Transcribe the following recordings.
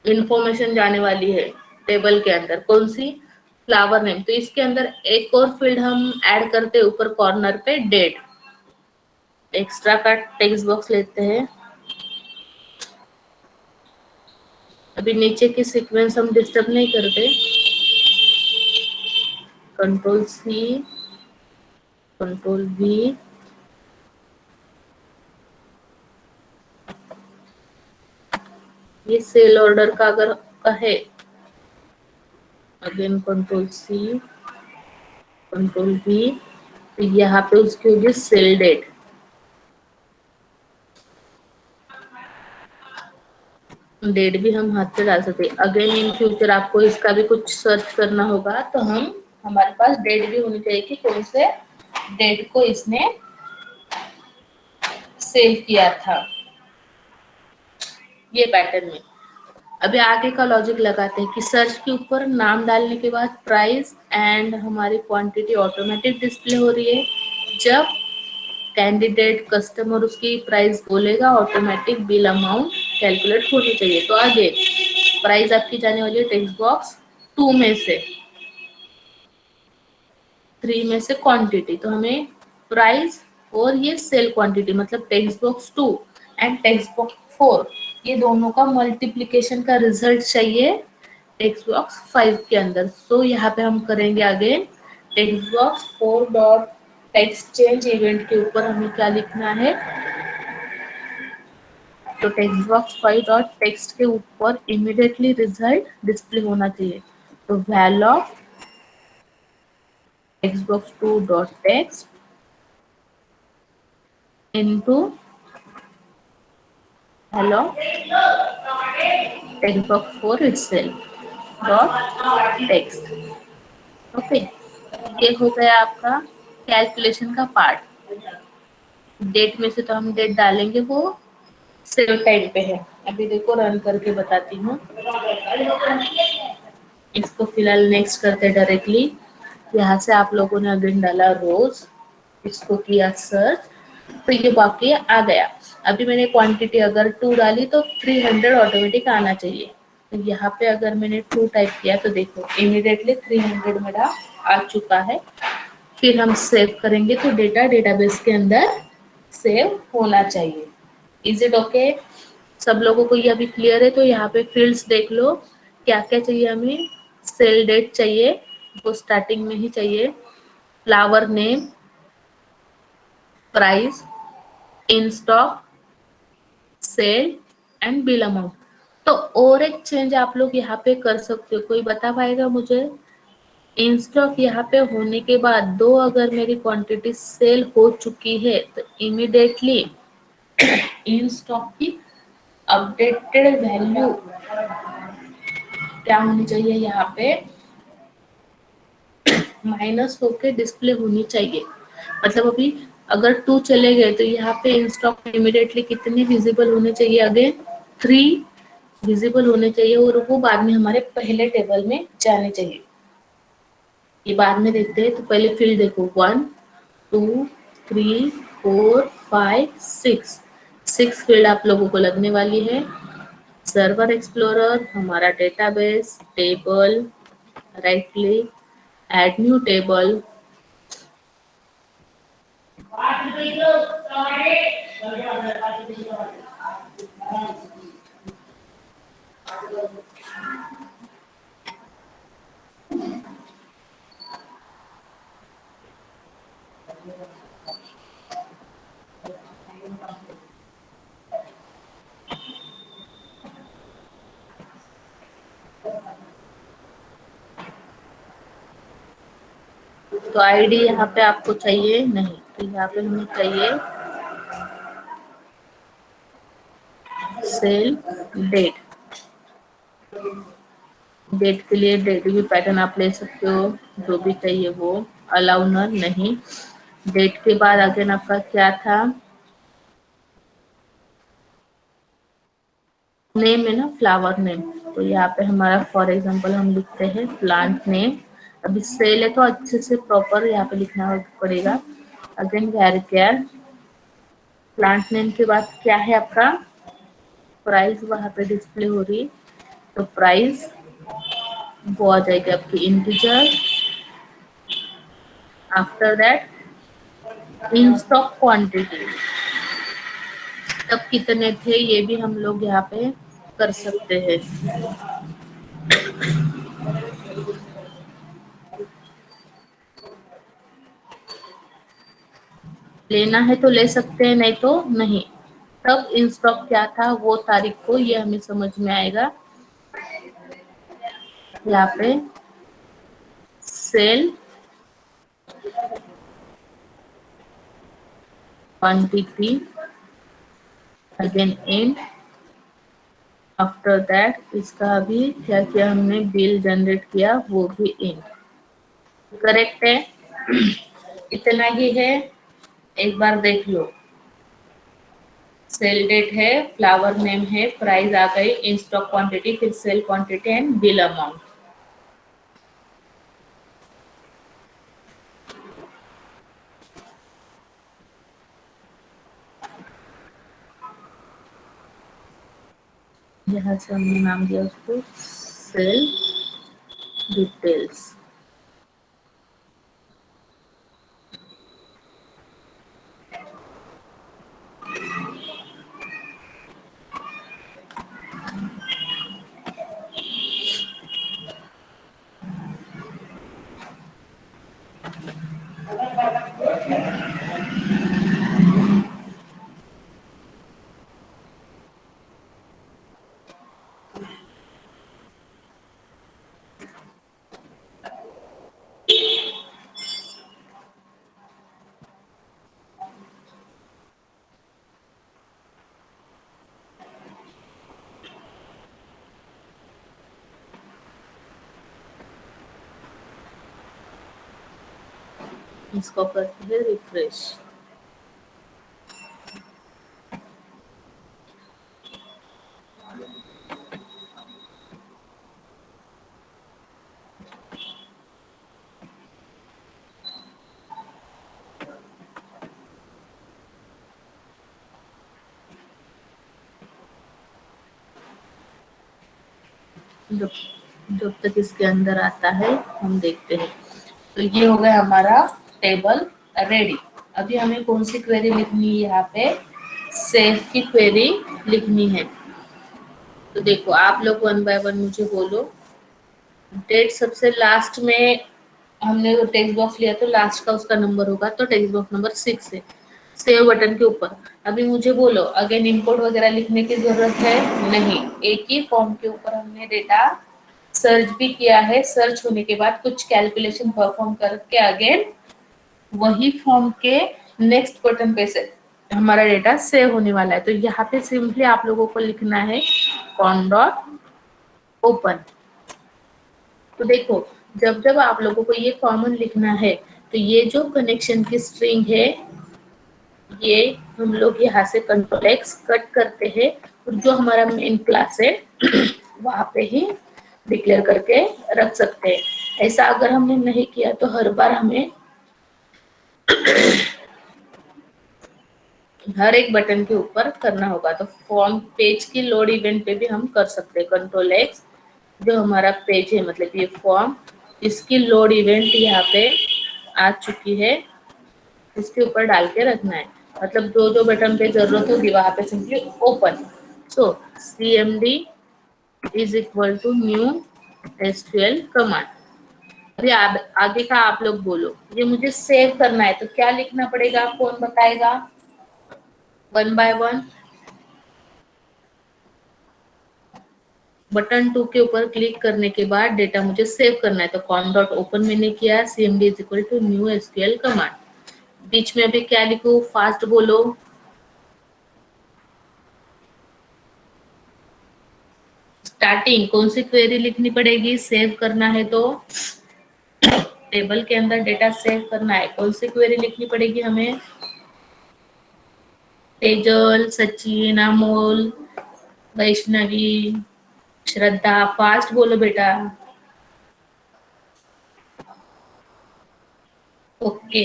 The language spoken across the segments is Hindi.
इंफॉर्मेशन जाने वाली है टेबल के अंदर, कौन सी? Flower name. तो इसके अंदर एक और फील्ड हम ऐड करते हैं ऊपर कॉर्नर पे, डेट। एक्स्ट्रा का टेक्स्ट बॉक्स लेते हैं। अभी नीचे की सीक्वेंस हम डिस्टर्ब नहीं करते। कंट्रोल सी, कंट्रोल वी, ये सेल ऑर्डर का अगर कहे, again control C, control V, तो यहाँ पे उसकी होगी सेल डेट। डेट भी हम हाथ से डाल सकते हैं। अगेन इन फ्यूचर आपको इसका भी कुछ सर्च करना होगा तो हम, हमारे पास डेट भी होनी चाहिए कि कौन से डेट को इसने सेव किया था, ये पैटर्न में। अभी आगे का लॉजिक लगाते हैं कि सर्च के ऊपर नाम डालने के बाद प्राइस एंड हमारी क्वांटिटी ऑटोमेटिक डिस्प्ले हो रही है। जब कैंडिडेट कस्टमर उसकी प्राइस बोलेगा, ऑटोमेटिक बिल अमाउंट कैलकुलेट होनी चाहिए। तो आगे प्राइस आपकी जाने वाली है टेक्स्ट बॉक्स 2 में से, 3 में से क्वांटिटी, तो हमें प्राइस और ये सेल क्वांटिटी मतलब text box 2 and text box 4, ये दोनों का मल्टीप्लिकेशन का रिजल्ट चाहिए टेक्स्ट बॉक्स 5 के अंदर। सो यहाँ पे हम करेंगे again text box 4 dot text change event के ऊपर हमें क्या लिखना है, तो टेक्स्ट बॉक्स 5 डॉट टेक्स्ट के ऊपर इमीडिएटली रिजल्ट डिस्प्ले होना चाहिए। तो value of text box 2 dot text into hello text box 4 itself dot text. Okay, ये हो गया आपका कैलकुलेशन का पार्ट। डेट में से तो हम डेट डालेंगे, वो सेव टाइम पे है। अभी देखो रन करके बताती हूँ। इसको फिलहाल नेक्स्ट करते डायरेक्टली। यहाँ से आप लोगों ने अगेन डाला रोज, इसको किया सर्च, तो ये बाकी आ गया। अभी मैंने क्वांटिटी अगर 2 डाली तो 300 ऑटोमेटिक आना चाहिए। तो यहाँ पे अगर मैंने 2 टाइप किया तो देखो इमीडिएटली 300 मेरा आ चुका है। फिर हम सेव करेंगे तो डेटा डेटाबेस के अंदर सेव होना चाहिए। Is it okay? सब लोगों को ये अभी क्लियर है? तो यहाँ पे फील्ड्स देख लो क्या क्या चाहिए हमें। सेल डेट चाहिए, वो स्टार्टिंग में ही चाहिए। Flower name, price, in stock, sale and bill amount. तो और एक चेंज आप लोग यहाँ पे कर सकते हो, कोई बता पाएगा मुझे? इन स्टॉक यहाँ पे होने के बाद दो अगर मेरी क्वांटिटी सेल हो चुकी है तो इमीडिएटली इन स्टॉक की अपडेटेड वैल्यू क्या होनी चाहिए, यहाँ पे माइनस होके डिस्प्ले होनी चाहिए। मतलब अभी अगर 2 चले गए तो यहाँ पे इन स्टॉक इमीडिएटली कितने विजिबल होने चाहिए? अगेन 3 विजिबल होने चाहिए और वो बाद में हमारे पहले टेबल में जाने चाहिए। ये बाद में देखते हैं। तो पहले फील्ड देखो 1 2 3 4 5 6, 6 फील्ड आप लोगों को लगने वाली है। सर्वर एक्सप्लोरर, हमारा database, table, right click, add new table, तो आईडी यहाँ पे आपको चाहिए नहीं, तो यहाँ पे हमें चाहिए सेल डेट। डेट के लिए डेट भी पैटर्न आप ले सकते हो, जो भी चाहिए वो। अलाउ नर नहीं। डेट के बाद अगेन आपका क्या था? नेम है ना, फ्लावर नेम। तो यहाँ पे हमारा फॉर एग्जांपल हम लिखते हैं प्लांट नेम। अभी सेल है तो अच्छे से प्रॉपर यहाँ पे लिखना पड़ेगा। अगेन वेर प्लांट नेम के बाद क्या है आपका? प्राइस वहां पे डिस्प्ले हो रही। तो प्राइस वो आ जाएगी आपकी integer. After that in stock quantity, तब कितने थे ये भी हम लोग यहाँ पे कर सकते हैं। लेना है तो ले सकते हैं, नहीं तो नहीं। तब इन स्टॉक क्या था वो तारीख को ये हमें समझ में आएगा। यहाँ पे sale quantity again in, after that इसका भी क्या किया हमने, बिल जनरेट किया वो भी इन। करेक्ट है। इतना ही है, एक बार देख लो। सेल डेट है, फ्लावर नेम है, प्राइस आ गई, इन स्टॉक क्वांटिटी, फिर sale quantity and bill amount. यहाँ से हमने नाम दिया उसको सेल डिटेल्स। इसको करते हैं रिफ्रेश। जब जब तक इसके अंदर आता है हम देखते हैं। तो ये हो गया हमारा टेबल रेडी। अभी हमें कौन सी क्वेरी लिखनी है, यहाँ पे सेव की क्वेरी लिखनी है। तो देखो आप लोग वन बाय वन मुझे बोलो। डेट सबसे लास्ट में हमने वो टेक्स्ट बॉक्स लिया तो लास्ट का उसका नंबर होगा, तो टेक्स्ट बॉक्स नंबर 6 है सेव बटन के ऊपर। अभी मुझे बोलो अगेन इंपोर्ट वगैरह लिखने की जरूरत है नहीं, एक ही फॉर्म के ऊपर हमने डेटा सर्च भी किया है, सर्च होने के बाद कुछ कैलकुलेशन परफॉर्म करके अगेन वही फॉर्म के नेक्स्ट बटन पे से हमारा डेटा सेव होने वाला है। तो यहाँ पे सिंपली आप लोगों को लिखना है कॉन डॉट ओपन। तो देखो जब जब आप लोगों को ये कॉमन लिखना है तो ये जो कनेक्शन की स्ट्रिंग है ये हम लोग यहाँ से कंट्रोल एक्स कट करते हैं और जो हमारा मेन क्लास है वहां पे ही डिक्लेयर करके रख सकते हैं। ऐसा अगर हमने नहीं किया तो हर बार हमें हर एक बटन के ऊपर करना होगा। तो फॉर्म पेज की लोड इवेंट पे भी हम कर सकते हैं कंट्रोल एक्स। जो हमारा पेज है मतलब ये फॉर्म, इसकी लोड इवेंट यहाँ पे आ चुकी है, इसके ऊपर डाल के रखना है। मतलब जो जो बटन पे जरूरत होगी वहां पे simply open. So cmd is equal to new SQL command. अभी आगे का आप लोग बोलो। ये मुझे सेव करना है तो क्या लिखना पड़ेगा, कौन बताएगा वन बाय वन। बटन 2 के ऊपर क्लिक करने के बाद डेटा मुझे सेव करना है तो कॉन डॉट ओपन मैंने किया, cmd is equal to new SQL command. बीच में अभी क्या लिखूं, फास्ट बोलो। स्टार्टिंग कौन सी क्वेरी लिखनी पड़ेगी, सेव करना है तो टेबल के अंदर डेटा सेव करना है, कौन सी क्वेरी लिखनी पड़ेगी हमें, तेजल, सचिन, अमोल, वैष्णवी, श्रद्धा। फास्ट बोलो बेटा। ओके,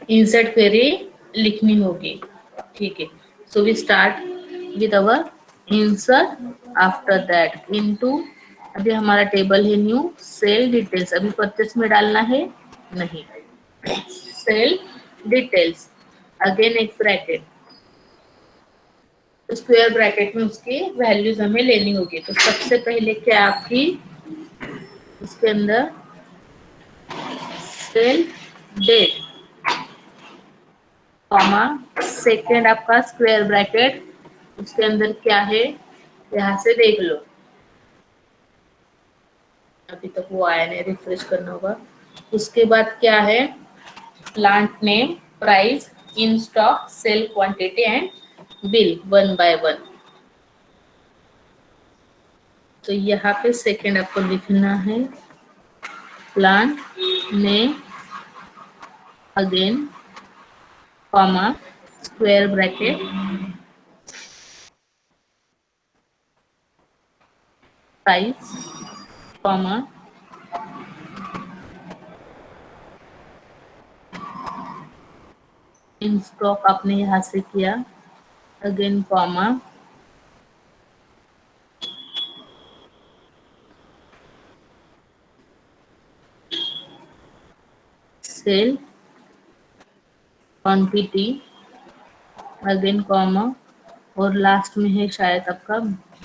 इंसर्ट क्वेरी लिखनी होगी, ठीक है। So we start with our insert, after that into अभी हमारा टेबल है न्यू सेल डिटेल्स, अभी परचेस में डालना है नहीं, सेल डिटेल्स, अगेन एक ब्रैकेट, स्क्वायर ब्रैकेट में उसकी वैल्यूज हमें लेनी होगी। तो सबसे पहले क्या आपकी इसके अंदर सेल डेट कॉमा, सेकेंड आपका स्क्वायर ब्रैकेट, उसके अंदर क्या है यहाँ से देख लो, अभी तक वो आया नहीं, रिफ्रेश करना होगा। उसके बाद क्या है, plant name, price, in stock, sale quantity and bill 1 by 1। तो यहाँ पे सेकेंड आपको लिखना है plant name, again comma, square bracket, price comma, in stock आपने यहाँ से किया, again comma, sale quantity, again comma, और लास्ट में है शायद आपका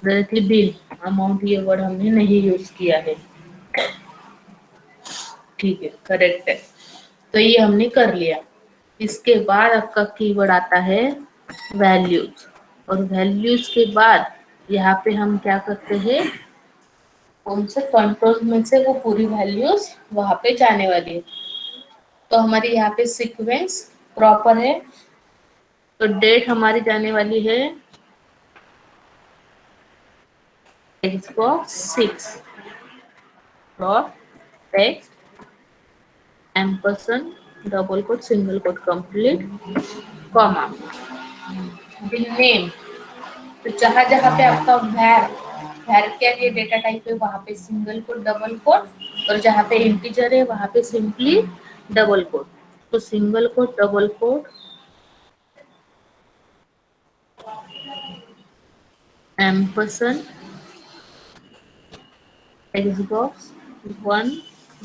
डायरेक्टली बिल अमाउंट, ये वर्ड हमने नहीं यूज किया है, ठीक है करेक्ट है। तो ये हमने कर लिया। इसके बाद आपका कीवर्ड आता है वैल्यूज, और वैल्यूज के बाद यहाँ पे हम क्या करते हैं, कौन से कंट्रोल में से वो पूरी वैल्यूज वहां पे जाने वाली है। तो हमारी यहाँ पे सीक्वेंस प्रॉपर है, तो डेट हमारी जाने वाली है Xbox 6 dot text ampersand double quote single quote complete comma, bill name, तो जहां जहां पे आपका वैर वैर के लिए डेटा टाइप है वहां पे सिंगल कोट डबल कोट, और जहां पे इंटीजर है वहां पे सिंपली डबल कोट। तो single quote double quote ampersand Xbox 1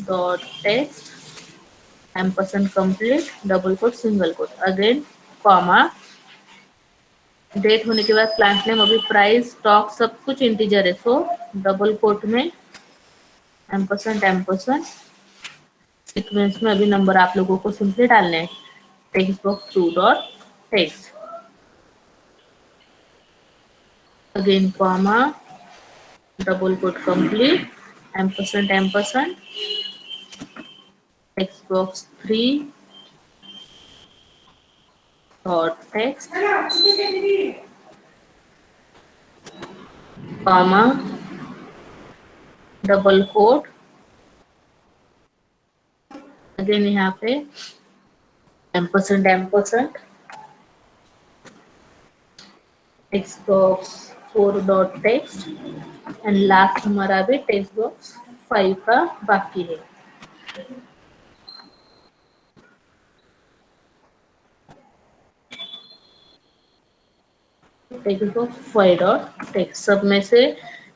dot text ampersand complete double quote single quote, again comma, date होने के बाद प्लांट नेम, अभी प्राइस स्टॉक सब कुछ इंटीजर है, सो डबल कोट में एम्परसेंड एम्परसेंड, सीक्वेंस में अभी नंबर आप लोगों को सिंपली डालने हैं, text box 2 dot text, again comma, double quote complete ampersand ampersand, text box 3 dot text comma, double quote, again यहाँ पे ampersand ampersand, text box 4 dot text, and last हमारा भी टेक्स्ट बॉक्स 5 का बाकी है। टेक्स्ट बॉक्स 5 डॉट टेक्स्ट, सब में से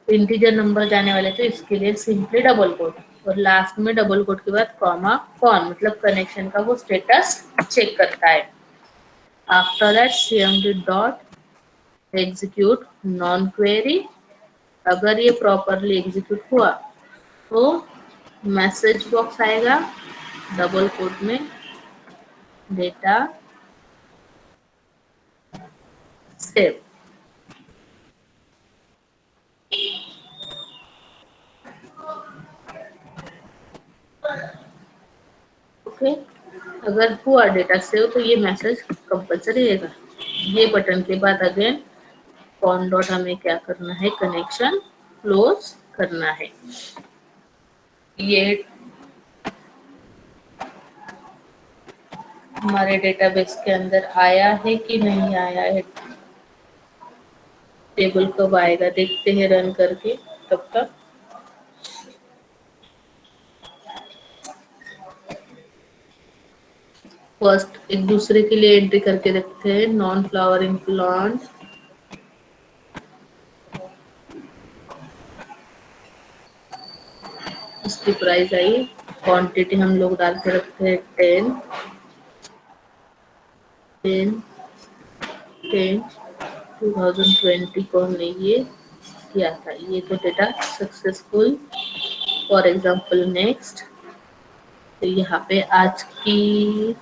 इंटीजर नंबर जाने वाले थे, इसके लिए सिंपली डबल कोट, और लास्ट में डबल कोट के बाद कॉमा, कौन मतलब कनेक्शन का वो स्टेटस चेक करता है। After that cmd dot execute non query, अगर ये प्रॉपरली एग्जीक्यूट हुआ तो मैसेज बॉक्स आएगा डबल कोट में, डेटा सेव, ओके। अगर हुआ डेटा सेव तो ये मैसेज कंपलसरी रहेगा। ये बटन के बाद अगेन कॉन डॉट हमें क्या करना है, कनेक्शन क्लोज करना है। ये हमारे डेटाबेस के अंदर आया है कि नहीं आया है, टेबल कब आएगा देखते हैं रन करके, तब तक फर्स्ट एक दूसरे के लिए एंट्री करके देखते हैं, नॉन फ्लावरिंग प्लांट इसकी प्राइस आई, क्वांटिटी हम लोग डाल के रखते हैं 10 10 10 2020 को हमने ये किया था, ये तो data successful. For example next, तो यहाँ पे आज की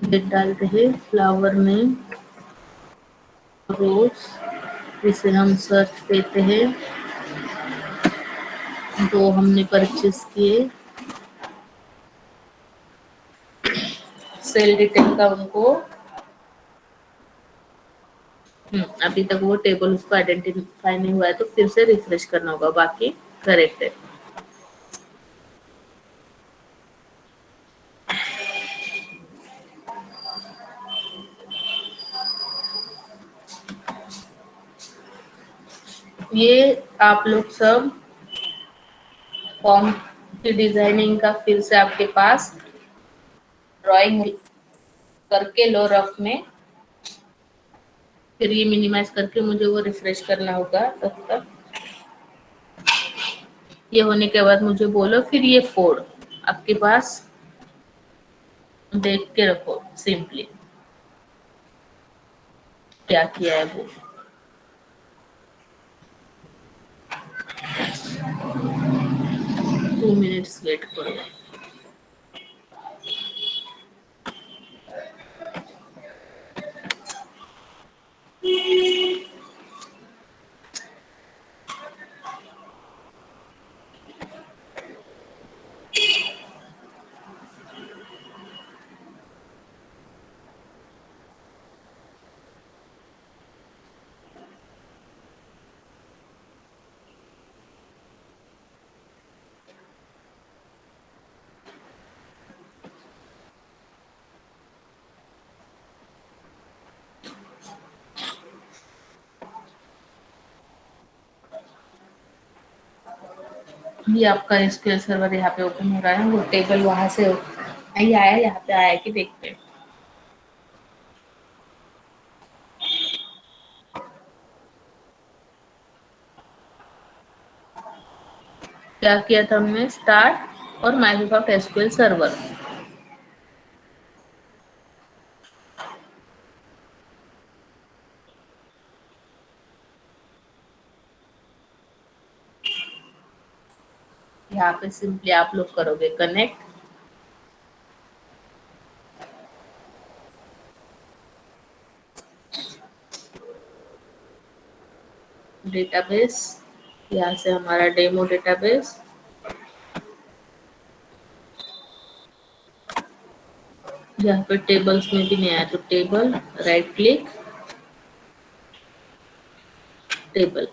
डेट डालते हैं, फ्लावर में रोज, इसे हम सर्च देते हैं, दो हमने परचेस किए, सेल डिटेल का उनको अभी तक वो टेबल उसको आइडेंटिफाई नहीं हुआ है, तो फिर से रिफ्रेश करना होगा, बाकी करेक्ट है। ये आप लोग सब फॉर्म की डिजाइनिंग का फिर से आपके पास ड्राइंग करके लो रफ में, फिर ये मिनिमाइज करके मुझे वो रिफ्रेश करना होगा। तब तक ये होने के बाद मुझे बोलो, फिर ये फोड़ आपके पास देख के रखो सिंपली क्या किया है वो। 2 मिनट्स वेट करो। ये आपका एसक्यूएल सर्वर यहाँ पे ओपन हो रहा है, वो टेबल वहां से नहीं आया, यहाँ पे आया कि देखते हैं। क्या किया था हमने, स्टार्ट और माइक्रोसॉफ्ट एसक्यूएल सर्वर। यहाँ पे सिंपली आप लोग करोगे कनेक्ट, डेटाबेस, यहाँ से हमारा डेमो डेटाबेस, यहाँ पे टेबल्स में भी नहीं आया तो टेबल, राइट क्लिक, टेबल।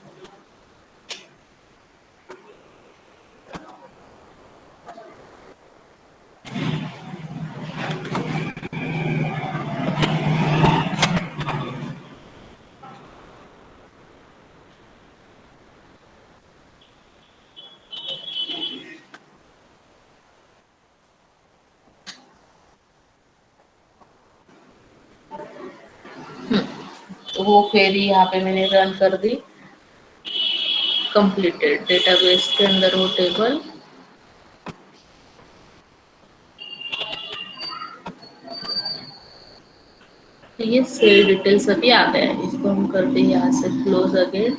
तो वो क्वेरी यहाँ पे मैंने रन कर दी, कंप्लीटेड। डेटाबेस के अंदर वो टेबल, तो ये सेल डिटेल्स अभी आ गया है, इसको हम करते हैं यहाँ से क्लोज अगेन,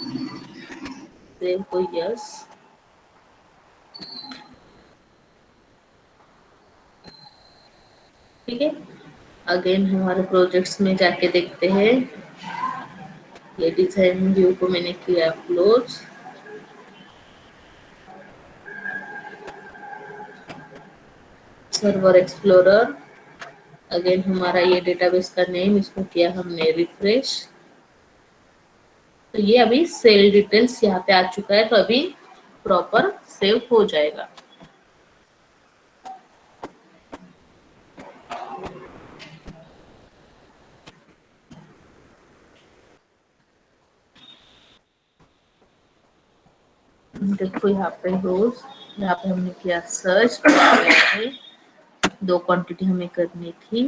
सेव को यस। ठीक है, अगेन हमारे प्रोजेक्ट्स में जाके देखते हैं, ये डिजाइन व्यू को मैंने किया क्लोज, सर्वर एक्सप्लोरर, अगेन हमारा ये डेटाबेस का नेम, इसको किया हमने रिफ्रेश, तो ये अभी सेल डिटेल्स यहाँ पे आ चुका है, तो अभी प्रॉपर सेव हो जाएगा। देखो यहाँ पे रोज, यहाँ पे हमने किया सर्च, दो क्वांटिटी हमें करनी थी,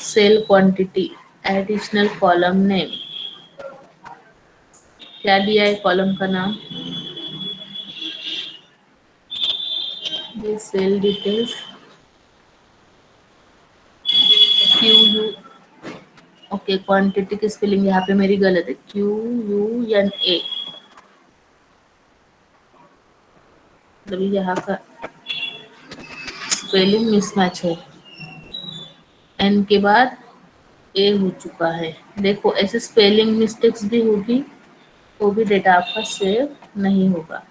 sale quantity, additional column name, क्या दिया है कॉलम का नाम, ये sale details Q U, okay quantity की स्पेलिंग यहाँ पे मेरी गलत है, QUNA, मतलब यहाँ का स्पेलिंग मिसमैच है, एन के बाद ए हो चुका है। देखो ऐसे स्पेलिंग मिस्टेक्स भी होगी, वो भी डेटा आपका सेव नहीं होगा।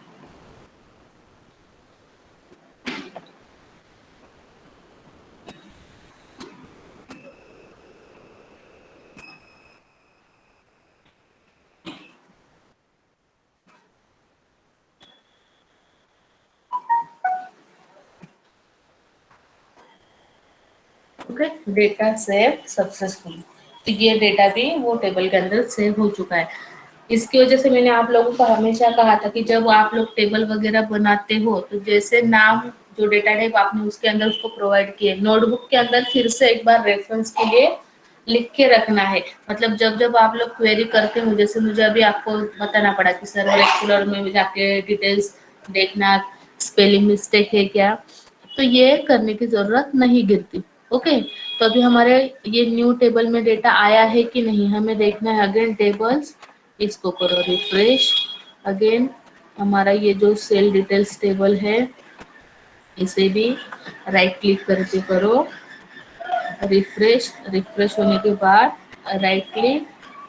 ओके, डेटा सेव सक्सेसफुल, तो ये डेटा भी वो टेबल के अंदर सेव हो चुका है। इसकी वजह से मैंने आप लोगों को हमेशा कहा था कि जब आप लोग टेबल वगैरह बनाते हो तो जैसे नाम जो डेटा टाइप आपने उसके अंदर उसको प्रोवाइड किए, नोटबुक के अंदर फिर से एक बार रेफरेंस के लिए लिख के रखना है। मतलब जब जब आप लोग क्वेरी करते हो, जैसे मुझे अभी आपको बताना पड़ा कि सर एक्सप्लोर में जाके डिटेल्स देखना, स्पेलिंग मिस्टेक है क्या, तो ये करने की जरूरत नहीं गिरती। ओके, तो अभी हमारे ये न्यू टेबल में डेटा आया है कि नहीं हमें देखना है। अगेन टेबल्स, इसको करो रिफ्रेश। अगेन हमारा ये जो सेल डिटेल्स टेबल है इसे भी राइट क्लिक करके करो रिफ्रेश। रिफ्रेश होने के बाद राइट क्लिक,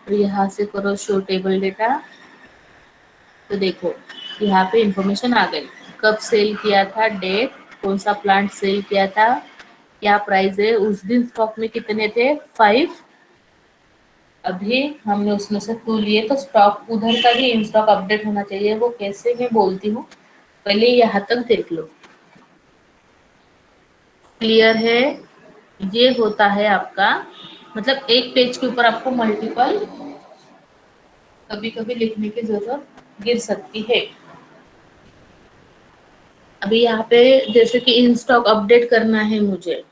तो यहाँ से करो शो टेबल डेटा। तो देखो यहाँ पे इंफॉर्मेशन आ गई, कब सेल किया था, डेट, कौन सा प्लांट सेल किया था, क्या प्राइस है, उस दिन स्टॉक में कितने थे, 5, अभी हमने उसमें से 2 लिए, तो स्टॉक उधर का भी इन स्टॉक अपडेट होना चाहिए। वो कैसे मैं बोलती हूँ, पहले यहाँ तक देख लो। क्लियर है? ये होता है आपका, मतलब एक पेज के ऊपर आपको मल्टीपल कभी कभी लिखने की जरूरत गिर सकती है। अभी यहाँ पे जैसे कि इन स्टॉक अपडेट करना है मुझे,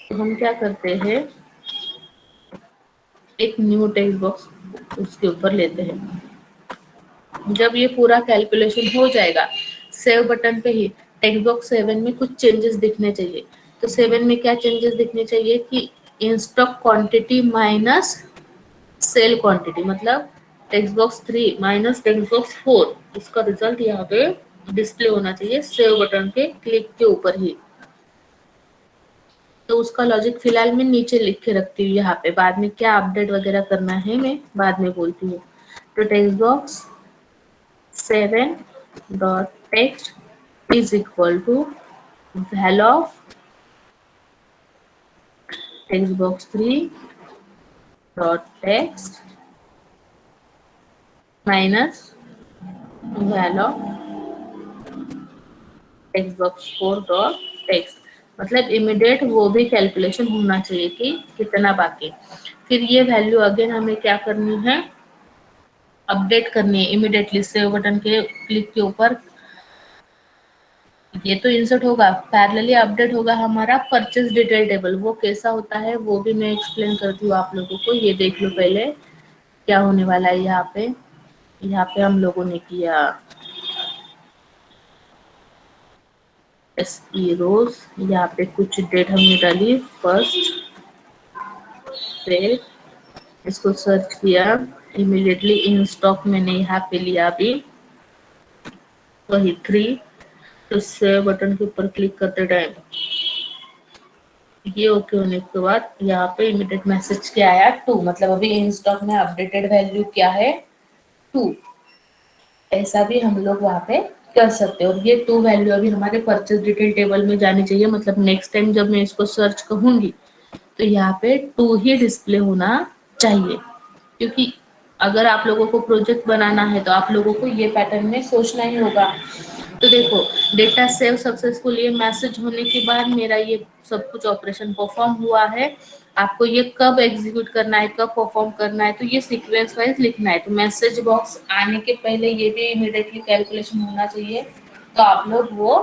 तो हम क्या करते हैं, एक न्यू टेक्स्ट बॉक्स उसके ऊपर लेते हैं। जब ये पूरा कैलकुलेशन हो जाएगा, सेव बटन पे ही टेक्स्ट बॉक्स 7 में कुछ चेंजेस दिखने चाहिए। तो 7 में क्या चेंजेस दिखने चाहिए कि in stock quantity minus sale quantity, मतलब text box 3 minus text box 4, इसका रिजल्ट यहाँ पे डिस्प्ले होना चाहिए सेव बटन के क्लिक के ऊपर ही। तो उसका लॉजिक फिलहाल मैं नीचे लिख के रखती हूँ यहाँ पे, बाद में क्या अपडेट वगैरह करना है मैं बाद में बोलती हूँ। तो text box 7 dot text is equal to value of text box 3 dot text minus value of text box 4 dot text, मतलब इमीडिएट वो भी कैलकुलेशन होना चाहिए कि कितना बाकी। फिर ये वैल्यू अगेन हमें क्या करनी है, अपडेट करनी है इमीडिएटली सेव बटन के क्लिक के ऊपर। ये तो इंसर्ट होगा, पैरेलली अपडेट होगा हमारा परचेज डिटेल टेबल। वो कैसा होता है वो भी मैं एक्सप्लेन करती हूँ आप लोगों को, ये देख लो पहले क्या होने वाला है। यहाँ पे हम लोगों ने किया SE रोज, यहाँ पे कुछ डेट हमने डाली फर्स्ट, फिर इसको सर्च किया, इमीडिएटली इन स्टॉक मैंने यहाँ पे लिया अभी वही 3। तो सेव बटन के ऊपर क्लिक करते टाइम ये ओके होने के बाद यहाँ पे इमीडिएट मैसेज क्या आया, 2, मतलब अभी इन स्टॉक में अपडेटेड वैल्यू क्या है, 2। ऐसा भी हम लोग वहाँ पे कर सकते हैं। और ये 2 वैल्यू अभी हमारे परचेज डिटेल टेबल में जानी चाहिए, मतलब नेक्स्ट टाइम जब मैं इसको सर्च कहूंगी तो यहाँ पे 2 ही डिस्प्ले होना चाहिए। क्योंकि अगर आप लोगों को प्रोजेक्ट बनाना है तो आप लोगों को ये पैटर्न में सोचना ही होगा। तो देखो डेटा सेव सक्सेसफुल, ये मैसेज होने के बाद मेरा ये सब कुछ ऑपरेशन परफॉर्म हुआ है। आपको ये कब एग्जीक्यूट करना है, कब परफॉर्म करना है, तो ये सीक्वेंस वाइज लिखना है। तो मैसेज बॉक्स आने के पहले ये भी इमीडिएटली कैलकुलेशन होना चाहिए, तो आप लोग वो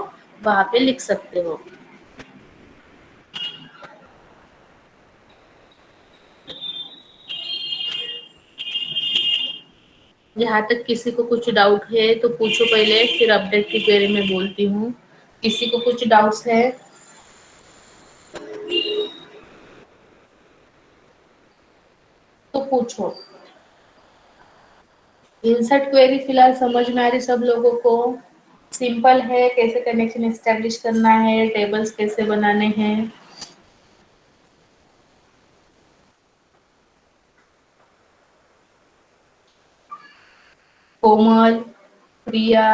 वहां पे लिख सकते हो। यहाँ तक किसी को कुछ डाउट है तो पूछो पहले, फिर अपडेट की क्वेरी में बोलती हूँ। किसी को कुछ डाउट्स है तो पूछो। इंसर्ट क्वेरी फिलहाल समझ में आ रही सब लोगों को? सिंपल है, कैसे कनेक्शन एस्टेब्लिश करना है, टेबल्स कैसे बनाने हैं। कोमल, प्रिया,